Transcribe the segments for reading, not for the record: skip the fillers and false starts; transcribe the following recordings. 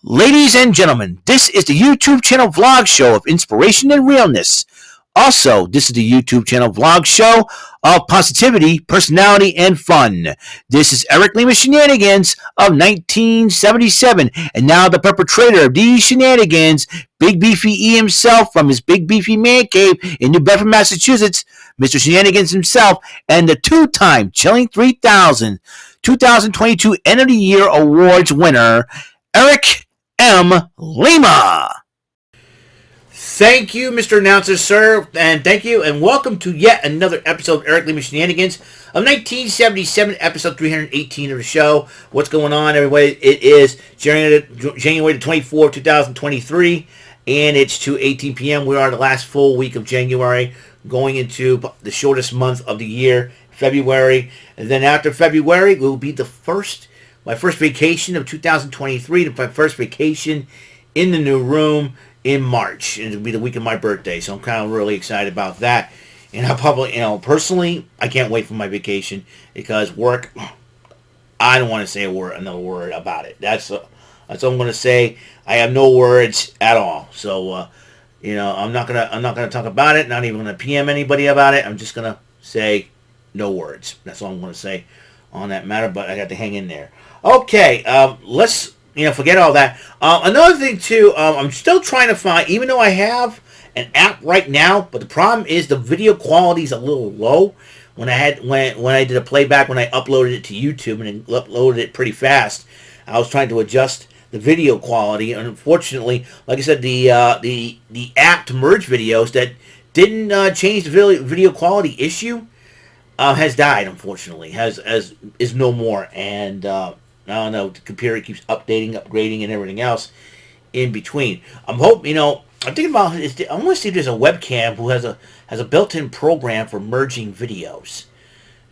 Ladies and gentlemen, this is the YouTube channel vlog show of inspiration and realness. Also, this is the YouTube channel vlog show of positivity, personality, and fun. This is Eric Lima Shenanigans of 1977, and now the perpetrator of these shenanigans, Big Beefy E himself from his Big Beefy Man Cave in New Bedford, Massachusetts, Mr. Shenanigans himself, and the two-time Chilling 3000 2022 End of the Year Awards winner, Eric M. Lima. Thank you, Mr. Announcer, sir, and thank you, and welcome to yet another episode of Eric Lima Shenanigans of 1977, episode 318 of the show. What's going on, everybody? It is January the 24th, 2023, and it's 2:18 p.m. We are the last full week of January, going into the shortest month of the year, February, and then after February will be my first vacation of 2023, my first vacation in the new room in March. And it'll be the week of my birthday, so I'm kind of really excited about that. And I'll probably, personally, I can't wait for my vacation because work, I don't want to say another word about it. That's all I'm going to say. I have no words at all. So, I'm not gonna talk about it. Not even going to PM anybody about it. I'm just going to say no words. That's all I'm going to say on that matter. But I got to hang in there. Okay, let's, forget all that. Another thing, too, I'm still trying to find, even though I have an app right now, but the problem is the video quality is a little low. When I did a playback, when I uploaded it to YouTube, and it uploaded it pretty fast, I was trying to adjust the video quality, and unfortunately, like I said, the app to merge videos that didn't change the video quality issue has died, unfortunately, is no more, and I don't know, the computer keeps updating, upgrading, and everything else in between. I'm hoping, I'm thinking about, I want to see if there's a webcam who has a built-in program for merging videos.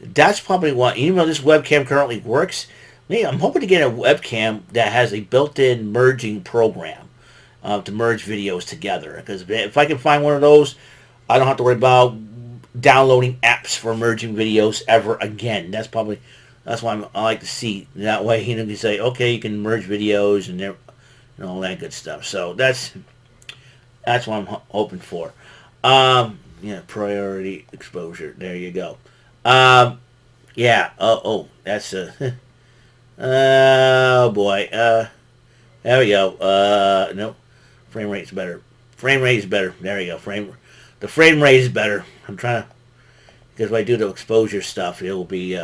That's probably what, even though this webcam currently works, I'm hoping to get a webcam that has a built-in merging program to merge videos together. Because if I can find one of those, I don't have to worry about downloading apps for merging videos ever again. That's why I like to see. That way, you can say, okay, you can merge videos and all that good stuff. So that's what I'm hoping for. Priority exposure. There you go. Yeah. That's a. Oh boy. There we go. Nope. Frame rate's better. Frame rate is better. There we go. The frame rate is better. I'm trying to, because if I do the exposure stuff, it will be.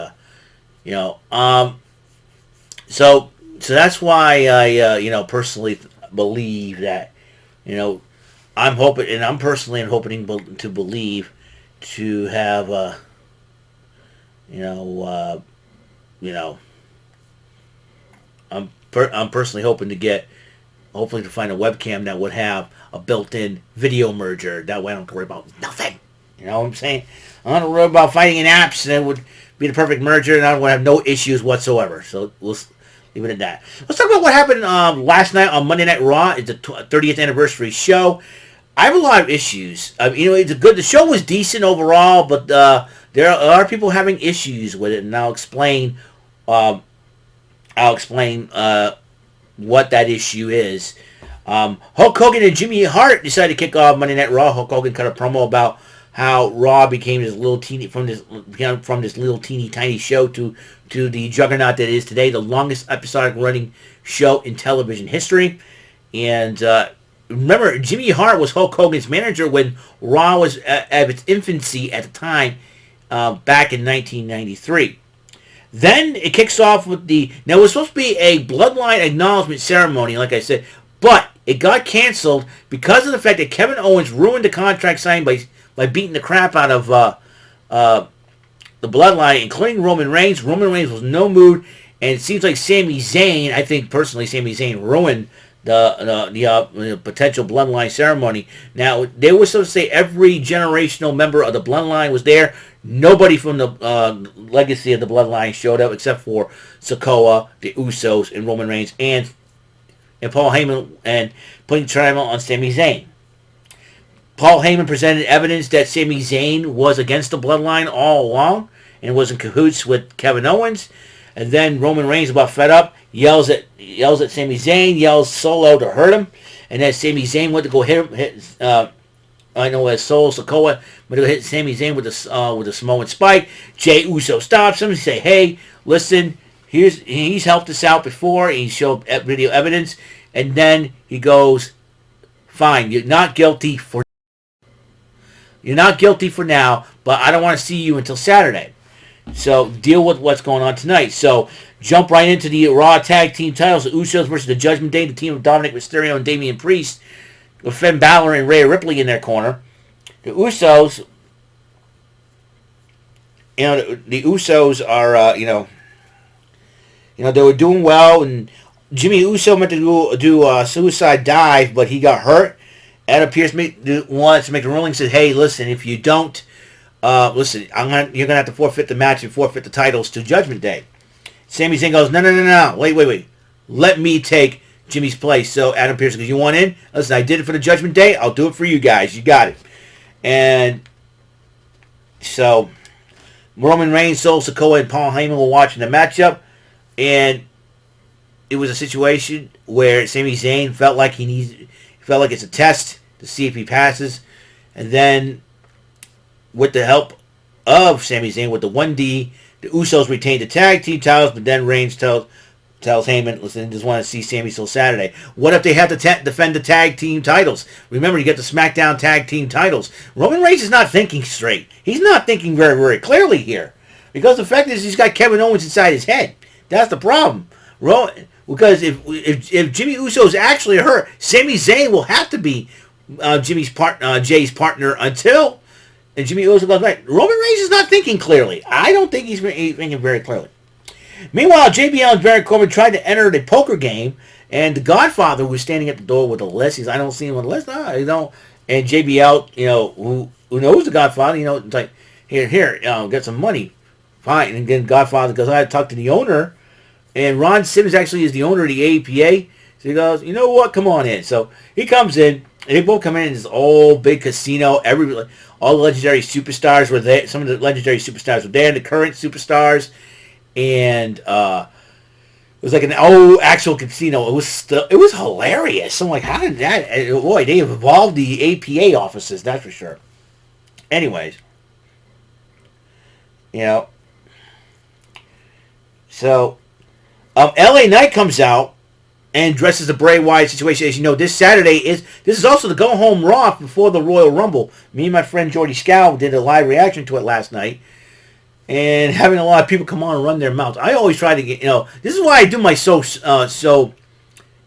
So that's why I, personally believe that, I'm hoping, and I'm personally hoping to believe to have, I'm personally hoping hopefully to find a webcam that would have a built-in video merger. That way I don't have to worry about nothing. You know what I'm saying? I don't have to worry about finding in apps that would be the perfect merger, and I would have no issues whatsoever. So we'll leave it at that. Let's talk about what happened last night on Monday Night Raw. It's the 30th anniversary show. I have a lot of issues. The show was decent overall, but there are a lot of people having issues with it, and I'll explain. What that issue is. Hulk Hogan and Jimmy Hart decided to kick off Monday Night Raw. Hulk Hogan cut a promo about how Raw became this little teeny from this little teeny tiny show to the juggernaut that is today, the longest episodic running show in television history. And remember, Jimmy Hart was Hulk Hogan's manager when Raw was at its infancy at the time, back in 1993. Then it kicks off with now it was supposed to be a bloodline acknowledgement ceremony, like I said, but it got canceled because of the fact that Kevin Owens ruined the contract signed by beating the crap out of the bloodline, including Roman Reigns. Roman Reigns was no mood, and it seems like Sami Zayn, I think personally Sami Zayn ruined the potential bloodline ceremony. Now, they were supposed to say every generational member of the bloodline was there. Nobody from the legacy of the bloodline showed up except for Sikoa, the Usos, and Roman Reigns, and Paul Heyman, and putting trial on Sami Zayn. Paul Heyman presented evidence that Sami Zayn was against the bloodline all along and was in cahoots with Kevin Owens. And then Roman Reigns, about fed up, yells at Sami Zayn, yells Solo to hurt him. And then Sami Zayn went to go I know as Solo Sikoa, but he'll hit Sami Zayn with a Samoan spike. Jey Uso stops him. He say, "Hey, listen, he's helped us out before. He showed video evidence." And then he goes, "Fine, you're not guilty for now, but I don't want to see you until Saturday. So deal with what's going on tonight." So jump right into the Raw Tag Team titles: the Usos versus the Judgment Day, the team of Dominic Mysterio and Damian Priest, with Finn Balor and Rhea Ripley in their corner. The Usos, the Usos are, they were doing well, and Jimmy Uso meant to do a suicide dive, but he got hurt. Adam Pearce wants to make the ruling. Said, "Hey, listen, if you don't, you're gonna have to forfeit the match and forfeit the titles to Judgment Day." Sami Zayn goes, "No, wait, let me take Jimmy's place." So Adam Pearce goes, "You want in? Listen, I did it for the Judgment Day. I'll do it for you guys. You got it." And so Roman Reigns, Solo Sikoa, and Paul Heyman were watching the matchup, and it was a situation where Sami Zayn felt like it's a test to see if he passes, and then with the help of Sami Zayn with the 1D, the Usos retained the tag team titles, but then Reigns tells Heyman, "Listen, I just want to see Sami till Saturday." What if they have to defend the tag team titles? Remember, you get the SmackDown tag team titles. Roman Reigns is not thinking straight. He's not thinking very, very clearly here, because the fact is he's got Kevin Owens inside his head. That's the problem. Because if Jimmy Uso is actually hurt, Sami Zayn will have to be Jay's partner until Jimmy Uso goes right. Roman Reigns is not thinking clearly. I don't think he's thinking very clearly. Meanwhile, JBL and Baron Corbin tried to enter the poker game, and the Godfather was standing at the door with a list. He's, "I don't see him with a list." No, And JBL, who knows the Godfather, it's like, here, get some money. Fine. And then Godfather goes, "I had to talk to the owner." And Ron Simmons actually is the owner of the APA. So he goes, "You know what? Come on in." So he comes in. And they both come in this old big casino. All the legendary superstars were there. Some of the legendary superstars were there. The current superstars. And it was like an old actual casino. It was hilarious. I'm like, how did that? Boy, they have evolved the APA offices. That's for sure. Anyways. So LA Knight comes out and dresses the Bray Wyatt situation. As you know, this Saturday this is also the go home Raw before the Royal Rumble. Me and my friend Jordy Scow did a live reaction to it last night, and having a lot of people come on and run their mouths. I always try to get this is why I do my solo.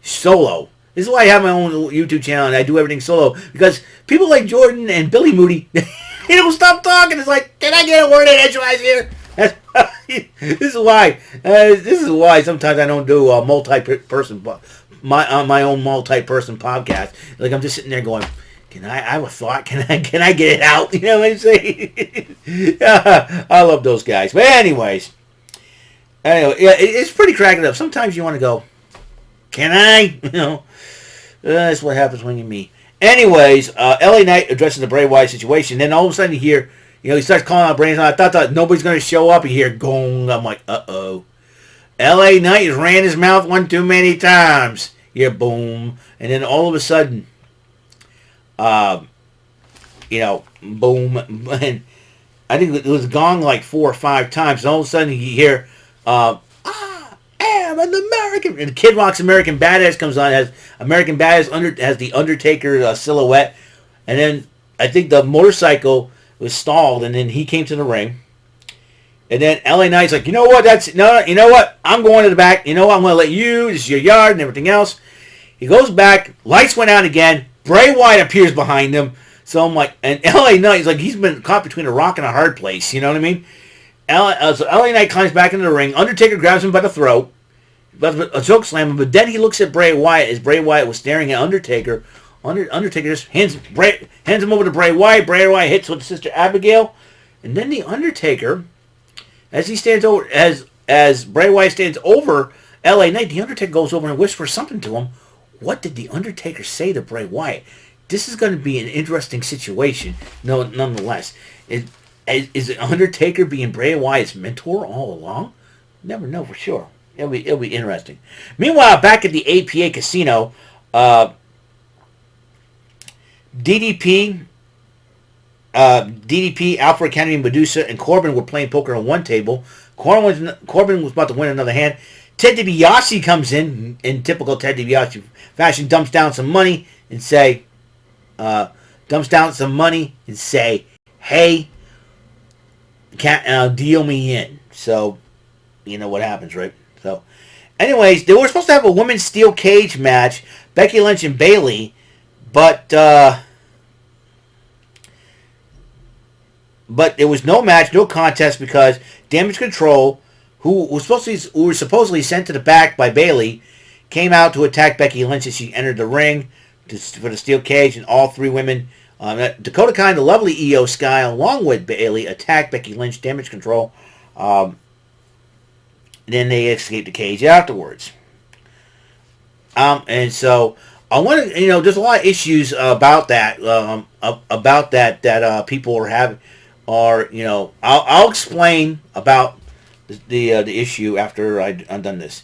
This is why I have my own YouTube channel and I do everything solo, because people like Jordan and Billy Moody, they don't stop talking. It's like, can I get a word in edgewise here? This is why sometimes I don't do a multi-person, my own multi-person podcast. Like, I'm just sitting there going, I have a thought? Can I get it out? You know what I'm saying? I love those guys. But anyways, it's pretty cracking up. Sometimes you want to go, can I? That's what happens when you meet. Anyways, LA Knight addresses the Bray Wyatt situation. Then all of a sudden you hear, he starts calling out Bray. I thought nobody's going to show up. You hear gong. I'm like, uh-oh. LA Knight has ran his mouth one too many times. You hear boom. And then all of a sudden, boom. And I think it was gong like 4 or 5 times. And all of a sudden you hear, I am an American. And Kid Rock's American Badass comes on. Has American Badass has the Undertaker silhouette. And then I think the motorcycle was stalled, and then he came to the ring. And then LA Knight's like, you know what? I'm going to the back. I'm going to let you. This is your yard and everything else. He goes back. Lights went out again. Bray Wyatt appears behind him. So I'm like, and LA Knight's like, he's been caught between a rock and a hard place. You know what I mean? So LA Knight climbs back into the ring. Undertaker grabs him by the throat. A choke slam him. But then he looks at Bray Wyatt as Bray Wyatt was staring at Undertaker. Undertaker just hands him over to Bray Wyatt. Bray Wyatt hits with Sister Abigail. And then the Undertaker, as he stands over, as Bray Wyatt stands over LA Knight, the Undertaker goes over and whispers something to him. What did the Undertaker say to Bray Wyatt? This is going to be an interesting situation, nonetheless. Is the Undertaker being Bray Wyatt's mentor all along? Never know for sure. It'll be interesting. Meanwhile, back at the APA casino, uh, DDP, DDP, Alfred Kennedy, Medusa, and Corbin were playing poker on one table. Corbin was about to win another hand. Ted DiBiase comes in typical Ted DiBiase fashion, dumps down some money and say, hey, can't deal me in. So, you know what happens, right? So, anyways, they were supposed to have a women's steel cage match, Becky Lynch and Bayley, but there was no match, no contest because Damage Control, who was supposedly sent to the back by Bayley, came out to attack Becky Lynch as she entered the ring for the steel cage, and all three women, Dakota Kai and the lovely Io Sky, along with Bayley, attacked Becky Lynch, Damage Control. Then they escaped the cage afterwards. And so I want to, there's a lot of issues about that, that people are having, I'll explain about the issue after I'm done this.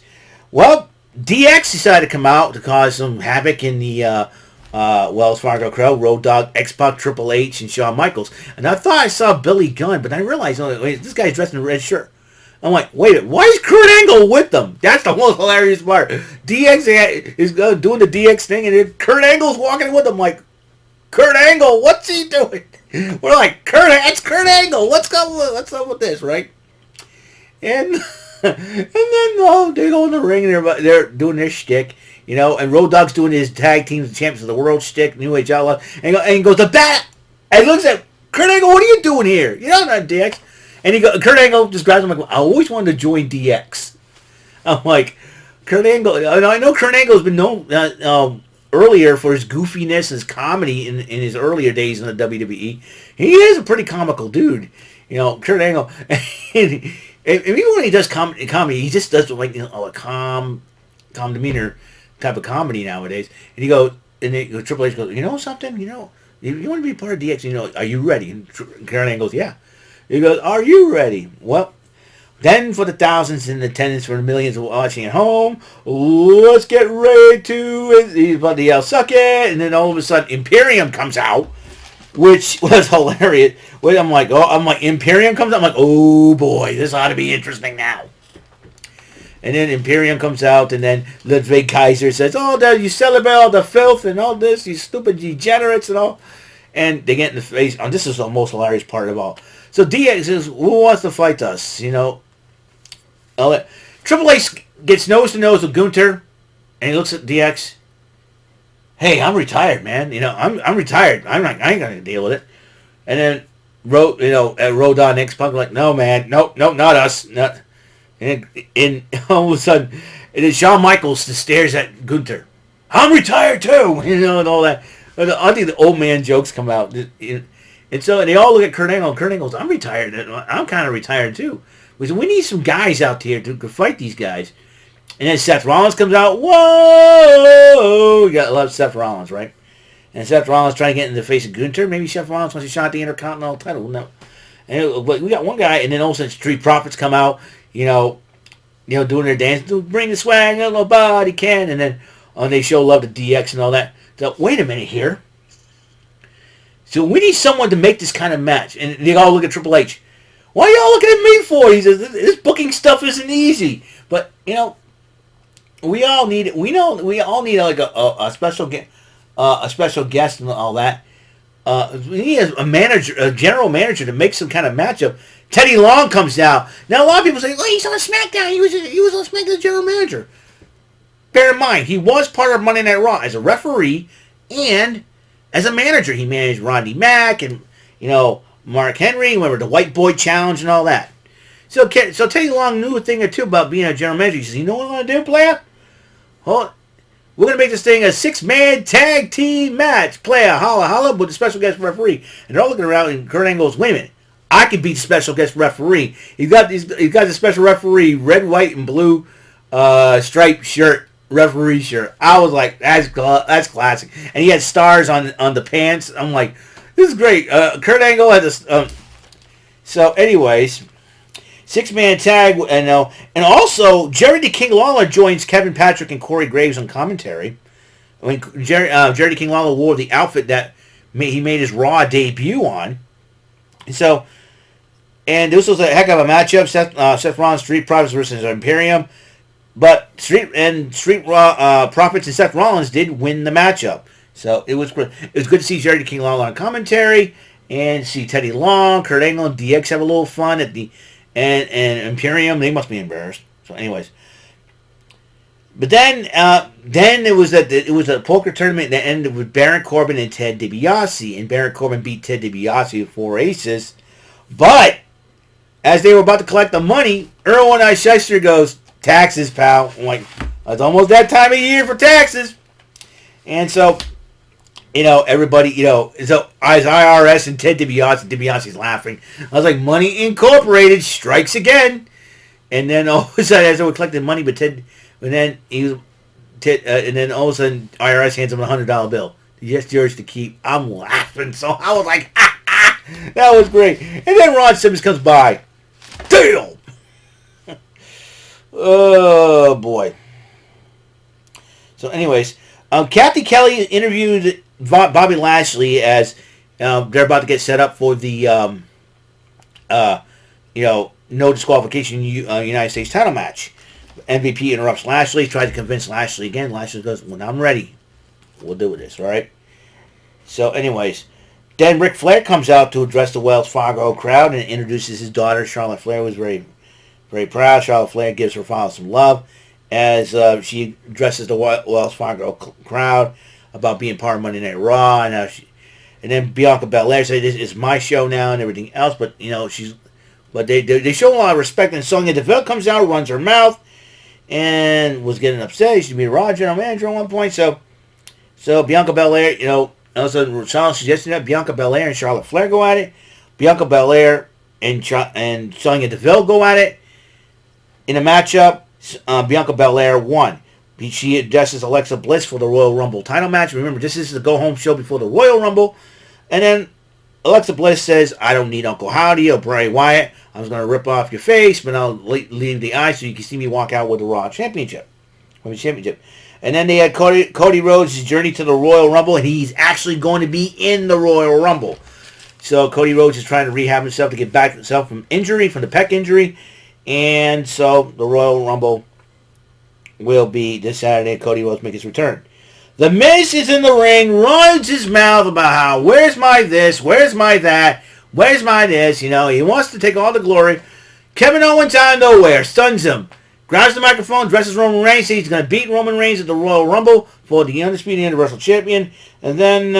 Well, DX decided to come out to cause some havoc in the Wells Fargo crowd. Road Dogg, X-Pac, Triple H, and Shawn Michaels. And I thought I saw Billy Gunn, but I realized, wait, this guy's dressed in a red shirt. I'm like, wait a minute, why is Kurt Angle with them? That's the most hilarious part. DX is doing the DX thing, and then Kurt Angle's walking with them. I'm like, Kurt Angle, what's he doing? We're like, it's Kurt Angle. What's up with this, right? And then they go in the ring and they're doing their shtick, and Road Dogg's doing his tag team champions of the world shtick, New Age Outlaw, and he goes to bat and looks at Kurt Angle. What are you doing here? Not DX. And Kurt Angle just grabs him like, I always wanted to join DX. I'm like, Kurt Angle. I know Kurt Angle has been known earlier for his goofiness, his comedy in his earlier days in the WWE. He is a pretty comical dude, Kurt Angle. And even when he does comedy, he just does like a calm demeanor type of comedy nowadays. And he goes, Triple H goes, something, you want to be part of DX? Are you ready? And Kurt Angle goes, yeah. He goes, are you ready? Well, then for the thousands in attendance, for the millions watching at home, let's get ready to, he's about to yell, suck it. And then all of a sudden, Imperium comes out, which was hilarious. I'm like, Imperium comes out? I'm like, oh boy, this ought to be interesting now. And then Imperium comes out, and then Ludwig Kaiser says, you celebrate all the filth and all this, you stupid degenerates and all. And they get in the face. And this is the most hilarious part of all. So DX says, who wants to fight us? Triple H gets nose to nose with Gunther, and he looks at DX. Hey, I'm retired, man. I'm retired. I ain't gonna deal with it. And then Road Dogg and X-Pac like, no, man, nope, not us, not. And all of a sudden, and then Shawn Michaels stares at Gunther. I'm retired too, and all that. I think the old man jokes come out. And so they all look at Kurt Angle, and Kurt Angle goes, I'm retired. I'm kind of retired, too. We need some guys out here to fight these guys. And then Seth Rollins comes out. Whoa! You got to love Seth Rollins, right? And Seth Rollins trying to get in the face of Gunther. Maybe Seth Rollins wants to shot the Intercontinental title. No. But we got one guy, and then all of a sudden Street Profits come out, doing their dance. Bring the swag, nobody can. And then they show love to DX and all that. So, wait a minute here. So we need someone to make this kind of match. And they all look at Triple H. What are y'all looking at me for? He says, this booking stuff isn't easy. But, we all need like a special guest and all that. We need a general manager to make some kind of matchup. Teddy Long comes down. Now a lot of people say, he's on SmackDown. He was on SmackDown general manager. Bear in mind, he was part of Monday Night Raw as a referee and as a manager. He managed Rodney Mack and, Mark Henry, remember the White Boy Challenge and all that. So Teddy Long knew a thing or two about being a general manager. He says, you know what I'm going to do, player? We're going to make this thing a 6-man tag team match. Player, holla, holla, with a special guest referee. And they're all looking around, and Kurt Angle goes, wait a minute. I can be the special guest referee. He's got the special referee, red, white, and blue striped shirt, referee shirt. I was like, that's classic. And he had stars on the pants. I'm like, this is great. Kurt Angle had this. So, anyways, 6-man tag, and also Jerry the King Lawler joins Kevin Patrick and Corey Graves on commentary. I mean, Jerry the King Lawler wore the outfit that he made his Raw debut on. So, and this was a heck of a matchup. Seth Rollins, Street Profits versus Imperium. But Street Profits and Seth Rollins did win the matchup. So it was good. It was good to see Jerry the King Lawler on commentary and see Teddy Long, Kurt Angle, and DX have a little fun at the and Imperium. They must be embarrassed. So, anyways, but then it was a poker tournament that ended with Baron Corbin and Ted DiBiase, and Baron Corbin beat Ted DiBiase with 4 aces. But as they were about to collect the money, Erwin I. Shyster goes, "Taxes, pal." I'm like, it's almost that time of year for taxes. And so, everybody, so as IRS and Ted DiBiase's laughing. I was like, Money Incorporated strikes again. And then all of a sudden, as they were collecting money, and then and then all of a sudden, IRS hands him a $100 bill. Yes, yours to keep. I'm laughing, so I was like, that was great. And then Ron Simmons comes by. Damn! Oh, boy. So, anyways, Kathy Kelly interviewed Bobby Lashley as they're about to get set up for the, no disqualification United States title match. MVP interrupts Lashley, tried to convince Lashley again. Lashley goes, "When I'm ready, we'll do this, all right?" So, anyways, then Ric Flair comes out to address the Wells Fargo crowd and introduces his daughter. Charlotte Flair was very, very proud. Charlotte Flair gives her father some love as she addresses the Wells Fargo crowd about being part of Monday Night Raw, and then Bianca Belair said, "This is my show now," and everything else. But they show a lot of respect. And Sonya Deville comes out, runs her mouth, and was getting upset. She used to be a Raw general manager at one point. So Bianca Belair, also Charlotte suggested that Bianca Belair and Charlotte Flair go at it. Bianca Belair and Sonya Deville go at it in a matchup. Bianca Belair won. She addresses Alexa Bliss for the Royal Rumble title match. Remember, this is the go-home show before the Royal Rumble. And then Alexa Bliss says, "I don't need Uncle Howdy or Bray Wyatt. I was going to rip off your face, but I'll leave the eye so you can see me walk out with the Raw Championship." And then they had Cody Rhodes' journey to the Royal Rumble, and he's actually going to be in the Royal Rumble. So Cody Rhodes is trying to rehab himself to get back himself from the pec injury. And so the Royal Rumble will be this Saturday. Cody Rhodes make his return. The Miz is in the ring, runs his mouth about how, where's my this, where's my that, where's my this, he wants to take all the glory. Kevin Owens out of nowhere, stuns him, grabs the microphone, dresses Roman Reigns, says he's going to beat Roman Reigns at the Royal Rumble for the Undisputed Universal Champion, and then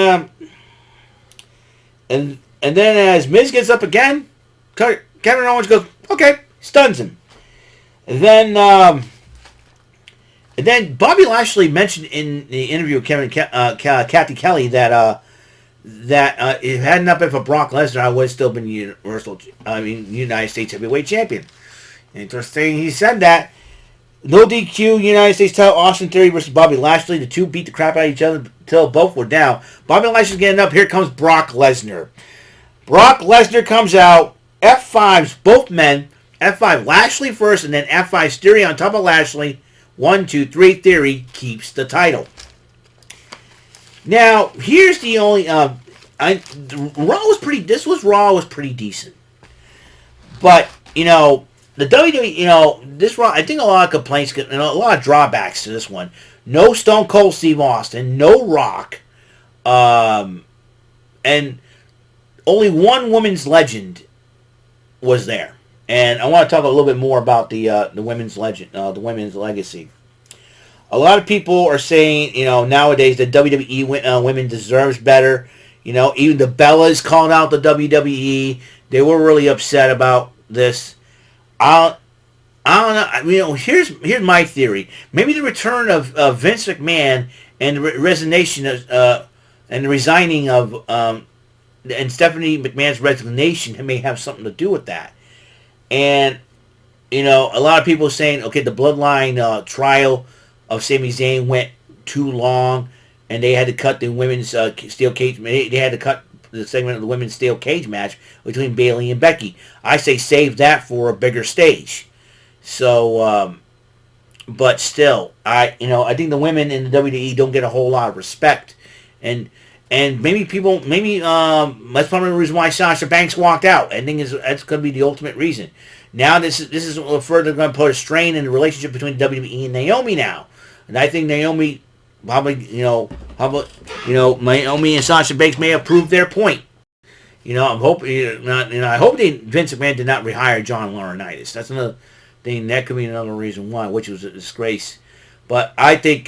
as Miz gets up again, Kevin Owens goes, okay, stuns him. And then Bobby Lashley mentioned in the interview with Kathy Kelly that if it had not been for Brock Lesnar, I would have still been United States Heavyweight Champion. Interesting, he said that. No DQ, United States title, Austin Theory versus Bobby Lashley. The two beat the crap out of each other until both were down. Bobby Lashley's getting up. Here comes Brock Lesnar. Brock Lesnar comes out. F5s, both men. F5 Lashley first, and then F5 Theory on top of Lashley. 1, 2, 3, Theory keeps the title. Now, here's the only Raw was pretty decent. But, the WWE, this Raw, I think a lot of complaints, a lot of drawbacks to this one. No Stone Cold Steve Austin, no Rock, and only one women's legend was there. And I want to talk a little bit more about the women's legend, the women's legacy. A lot of people are saying, nowadays that WWE women deserves better. Even the Bellas called out the WWE. They were really upset about this. I don't know. Here's my theory. Maybe the return of Vince McMahon and the resignation of and the resigning of and Stephanie McMahon's resignation may have something to do with that. And, a lot of people are saying, okay, the Bloodline trial of Sami Zayn went too long, and they had to cut the women's steel cage. They had to cut the segment of the women's steel cage match between Bayley and Becky. I say save that for a bigger stage. So, but still, I think the women in the WWE don't get a whole lot of respect, and maybe that's probably the reason why Sasha Banks walked out. I think that's going to be the ultimate reason. Now this is further going to put a strain in the relationship between WWE and Naomi now, and I think Naomi probably Naomi and Sasha Banks may have proved their point. I'm hoping I hope Vince McMahon did not rehire John Laurinaitis. That's another thing. That could be another reason why, which was a disgrace. But I think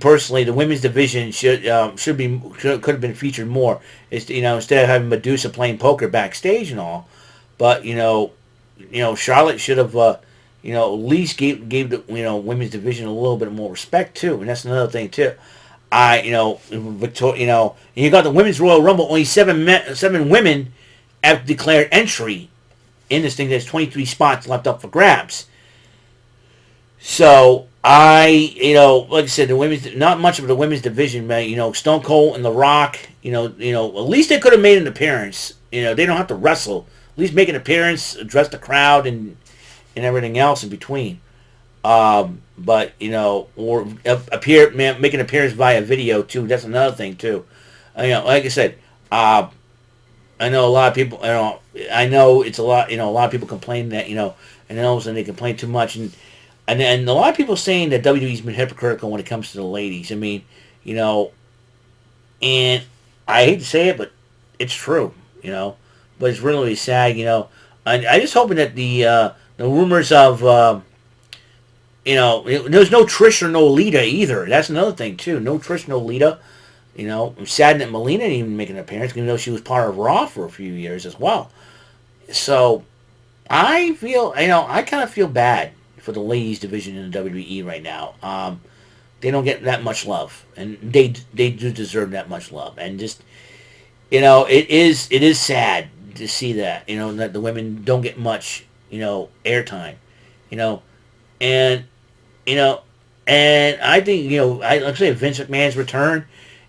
personally the women's division could have been featured more. Instead of having Medusa playing poker backstage and all, but Charlotte should have at least gave the women's division a little bit more respect too, and that's another thing too. Victoria, you got the women's Royal Rumble. Only seven women have declared entry in this thing. There's 23 spots left up for grabs. So like I said, the women's not much of the women's division, man. Stone Cold and The Rock. At least they could have made an appearance. They don't have to wrestle. At least make an appearance, address the crowd, and everything else in between. But or make an appearance via video too. That's another thing too. Like I said, I know a lot of people. I know it's a lot. A lot of people complain that and then they complain too much, and a lot of people saying that WWE's been hypocritical when it comes to the ladies. I mean, and I hate to say it, but it's true. But it's really sad. I just hoping that the rumors of there's no Trish or no Lita either. That's another thing too. No Trish, no Lita. I'm saddened that Melina didn't even make an appearance, even though she was part of Raw for a few years as well. So I feel, I kind of feel bad for the ladies division in the WWE right now. They don't get that much love, and they do deserve that much love. And just it is sad to see that that the women don't get much airtime, and and I think like I say Vince McMahon's return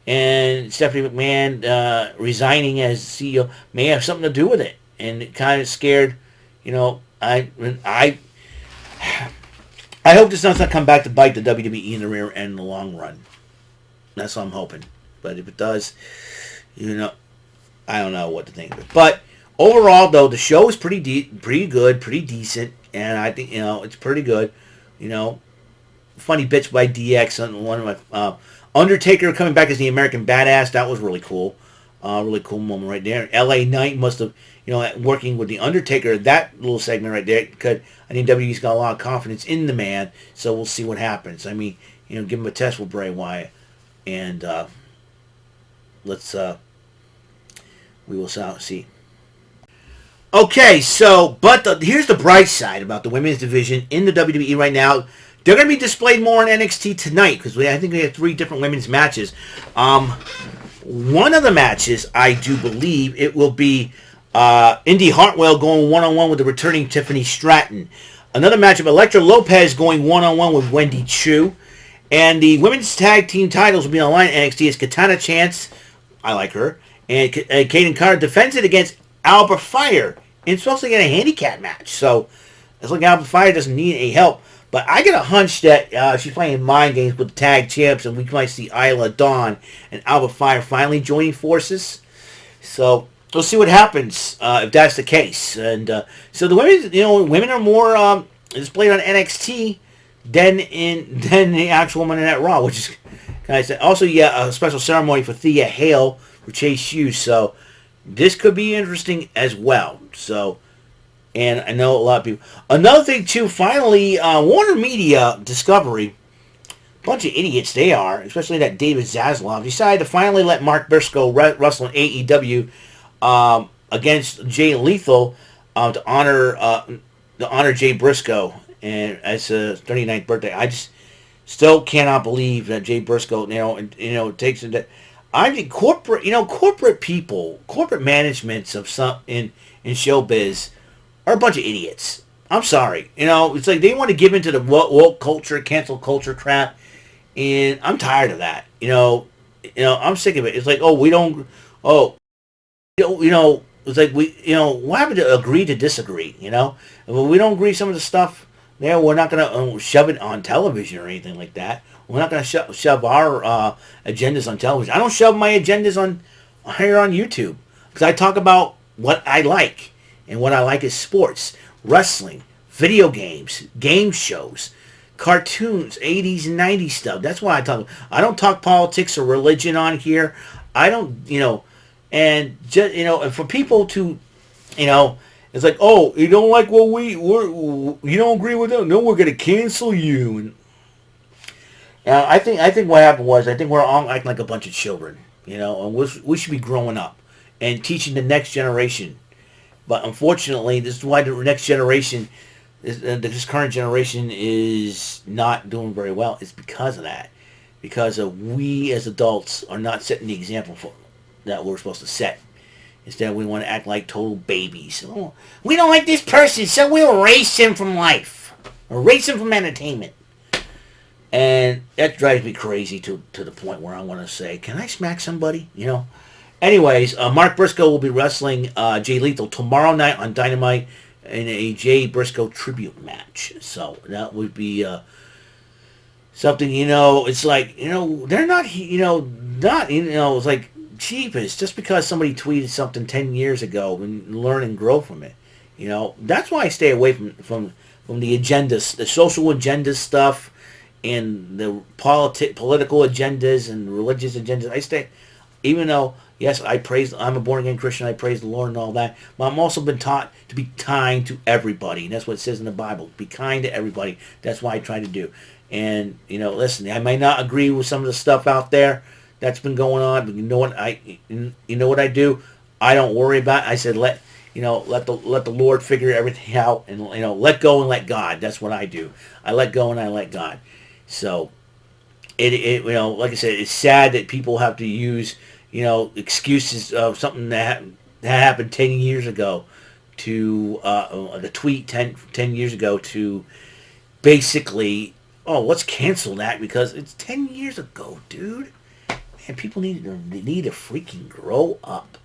and Stephanie McMahon resigning as CEO may have something to do with it, and it kind of scared I hope this does not come back to bite the WWE in the rear end in the long run. That's what I'm hoping. But if it does, I don't know what to think of it. But overall, though, the show is pretty good, pretty decent, and I think it's pretty good. Funny bits by DX on one of my Undertaker coming back as the American Badass. That was really cool. Really cool moment right there. LA Knight must have working with the Undertaker, that little segment right there, because I think WWE's got a lot of confidence in the man. So we'll see what happens. I mean, give him a test with Bray Wyatt, and we will see. Okay, so here's the bright side about the women's division in the WWE right now. They're going to be displayed more on NXT tonight because I think we have 3 different women's matches. One of the matches, I do believe, it will be Indy Hartwell going one-on-one with the returning Tiffany Stratton. Another match of Elektra Lopez going one-on-one with Wendy Chu. And the women's tag team titles will be on the line at NXT as Katana Chance, I like her, and Kaden Carter defends it against Alba Fire. And it's supposed to get a handicap match. So it's like Alba Fire doesn't need any help. But I get a hunch that she's playing mind games with the tag champs, and we might see Isla Dawn and Alba Fire finally joining forces. So we'll see what happens if that's the case. And so the women are more displayed on NXT than the actual Monday Night Raw, which is kind of sad. Also, a special ceremony for Thea Hale for Chase Hughes. So this could be interesting as well. So. And I know a lot of people. Another thing, too, finally, Warner Media Discovery, bunch of idiots they are, especially that David Zaslav, decided to finally let Mark Briscoe wrestle in AEW against Jay Lethal to honor Jay Briscoe and as his 39th birthday. I just still cannot believe that Jay Briscoe, takes it. I think corporate people, corporate managements of some in showbiz are a bunch of idiots. I'm sorry. It's like they want to give into the woke culture, cancel culture crap, and I'm tired of that. I'm sick of it. It's like, oh, we don't, oh, it's like what happened to agree to disagree? And when we don't agree some of the stuff, we're not gonna shove it on television or anything like that. We're not gonna shove our agendas on television. I don't shove my agendas on here on YouTube because I talk about what I like, and what I like is sports, wrestling, video games, game shows, cartoons, 80s and 90s stuff. That's why I talk. I don't talk politics or religion on here. I don't, and just and for people to, you know, it's like, oh, you don't like what you don't agree with them. No, we're gonna cancel you. And I think what happened was I think we're all acting like a bunch of children, and we should be growing up and teaching the next generation. But unfortunately, this is why the next generation, this current generation, is not doing very well. It's because of that, because of we as adults are not setting the example for that we're supposed to set. Instead, we want to act like total babies. Oh, we don't like this person, so we'll erase him from life, erase him from entertainment. And that drives me crazy to the point where I want to say, can I smack somebody? Anyways, Mark Briscoe will be wrestling Jay Lethal tomorrow night on Dynamite in a Jay Briscoe tribute match. So that would be something, it's like, they're not, it's like, cheapest just because somebody tweeted something 10 years ago and learn and grow from it. That's why I stay away from the agendas, the social agenda stuff, and the political agendas and religious agendas. I stay, even though, yes, I'm a born again Christian, I praise the Lord and all that, but I'm also been taught to be kind to everybody. And that's what it says in the Bible. Be kind to everybody. That's what I try to do. And, listen, I might not agree with some of the stuff out there that's been going on, but you know what I do? I don't worry about it. I said let the Lord figure everything out, and let go and let God. That's what I do. I let go and I let God. So it like I said, it's sad that people have to use excuses of something that happened 10 years ago to the tweet 10 years ago to basically, oh, let's cancel that because it's 10 years ago, dude. And people need to freaking grow up,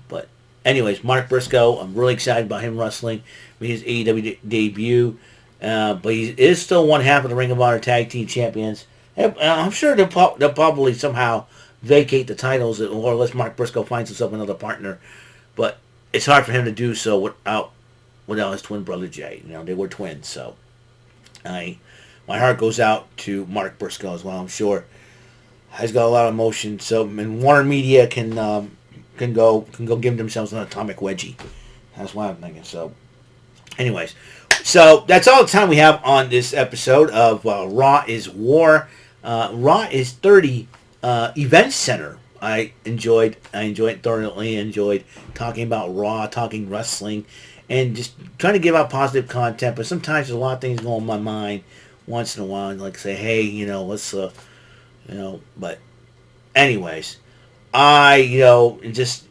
But anyways, Mark Briscoe, I'm really excited about him wrestling with his AEW debut. But he is still one half of the Ring of Honor Tag Team Champions. And I'm sure they'll probably somehow vacate the titles, or unless Mark Briscoe finds himself another partner. But it's hard for him to do so without his twin brother Jay. They were twins, so my heart goes out to Mark Briscoe as well. I'm sure has got a lot of emotion. So, and Warner Media can go give themselves an atomic wedgie. That's what I'm thinking. So, anyways, so that's all the time we have on this episode of Raw is War. Raw is 30 Event Center. I thoroughly enjoyed talking about Raw, talking wrestling, and just trying to give out positive content. But sometimes there's a lot of things going on in my mind once in a while, like say, hey, let's but anyways, I'm just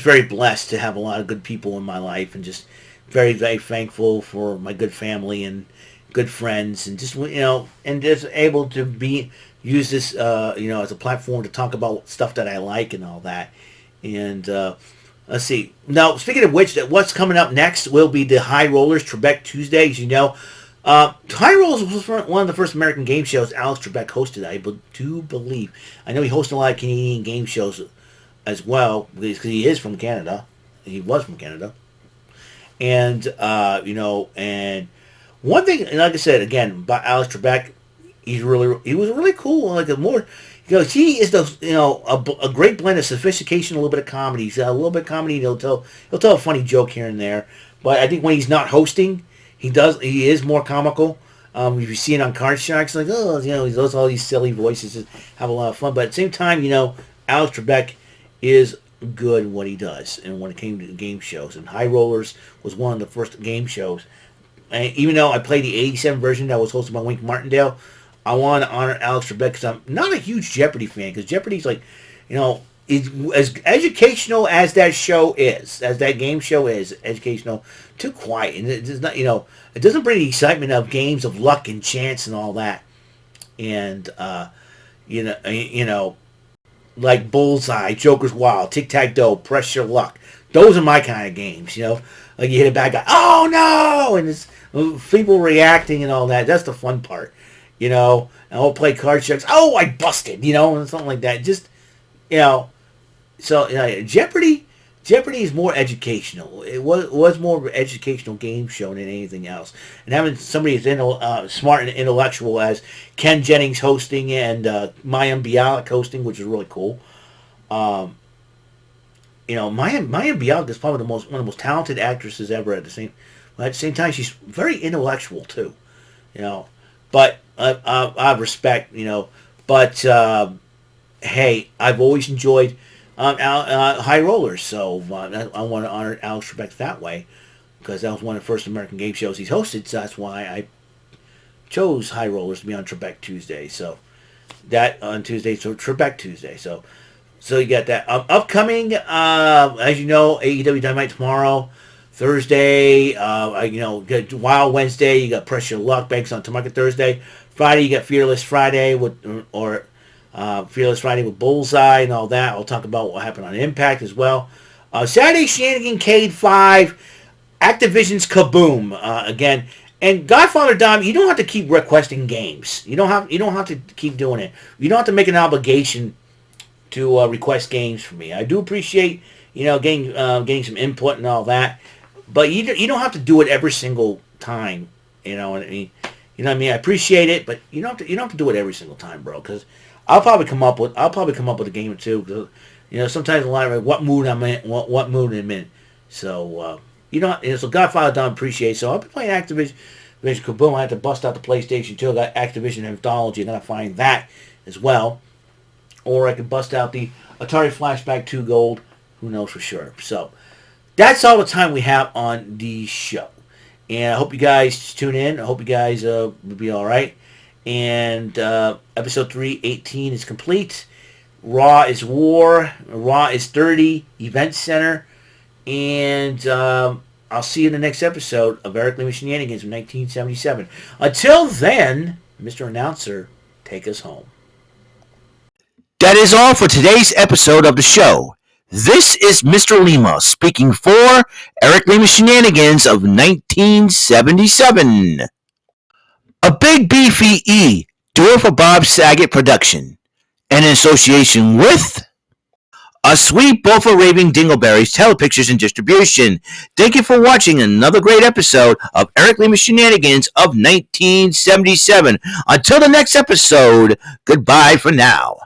very blessed to have a lot of good people in my life, and just very, very thankful for my good family and good friends, and just and just able to use this as a platform to talk about stuff that I like and all that. And let's see. Now, speaking of which, what's coming up next will be the High Rollers Trebek Tuesdays. High Rollers was one of the first American game shows Alex Trebek hosted, I do believe. I know he hosted a lot of Canadian game shows as well, because he is from Canada. He was from Canada. And, and one thing, like I said, again, about Alex Trebek, he was really cool. Like he is a great blend of sophistication, a little bit of comedy. He's got a little bit of comedy. He'll tell a funny joke here and there. But I think when he's not hosting, he is more comical. If you see it on Card Sharks, like, oh, he does all these silly voices, just have a lot of fun. But at the same time, Alex Trebek is good at what he does, and when it came to game shows. And High Rollers was one of the first game shows. And even though I played the 87 version that was hosted by Wink Martindale, I want to honor Alex Trebek because I'm not a huge Jeopardy fan, because Jeopardy's like, is as educational as that show is, as that game show is educational, too quiet, and it does not, it doesn't bring the excitement of games of luck and chance and all that. and you know, like Bullseye, Joker's Wild, Tic Tac Toe, Press Your Luck. Those are my kind of games. Like you hit a bad guy, oh no, and it's people reacting and all that. That's the fun part. And I'll play card tricks. Oh, I busted. And something like that. Just you know, so Jeopardy is more educational. It was more of an educational game show than anything else. And having somebody as smart and intellectual as Ken Jennings hosting and Mayim Bialik hosting, which is really cool. Mayim Bialik is probably one of the most talented actresses ever. At the same time, she's very intellectual too. You know, but I have respect. But hey, I've always enjoyed High Rollers, so I want to honor Alex Trebek that way because that was one of the first American game shows he's hosted. So that's why I chose High Rollers to be on Trebek Tuesday. So that on Tuesday, so Trebek Tuesday. So you got that upcoming. As you know, AEW Dynamite tomorrow. Thursday, Wild Wednesday, you got Press Your Luck, Banks on Tomorrow Thursday. Friday, you got Fearless Friday with Bullseye and all that. I'll talk about what happened on Impact as well. Saturday, Shenanigans Cade 5, Activision's Kaboom again. And Godfather Dom, you don't have to keep requesting games. You don't have to keep doing it. You don't have to make an obligation to request games for me. I do appreciate getting some input and all that. But you don't have to do it every single time. You know what I mean? I appreciate it, but you don't have to do it every single time, bro. Because I'll probably come up with a game or two. Cause, sometimes a lot of what mood I'm in, what mood I'm in. So so Godfather don't appreciate. So I'll be playing Activision Kaboom. I had to bust out the PlayStation 2. I got Activision Anthology. I gotta find that as well. Or I could bust out the Atari Flashback 2 Gold. Who knows for sure? So. That's all the time we have on the show. And I hope you guys tune in. I hope you guys will be all right. And episode 318 is complete. Raw is War. Raw is 30. Event Center. And I'll see you in the next episode of Eric Lima Shenanigans from 1977. Until then, Mr. Announcer, take us home. That is all for today's episode of the show. This is Mr. Lima speaking for Eric Lima Shenanigans of 1977. A Big Beefy E, do it for Bob Saget production. And in association with A Sweet Bofa Raving Dingleberries Telepictures and Distribution. Thank you for watching another great episode of Eric Lima Shenanigans of 1977. Until the next episode, goodbye for now.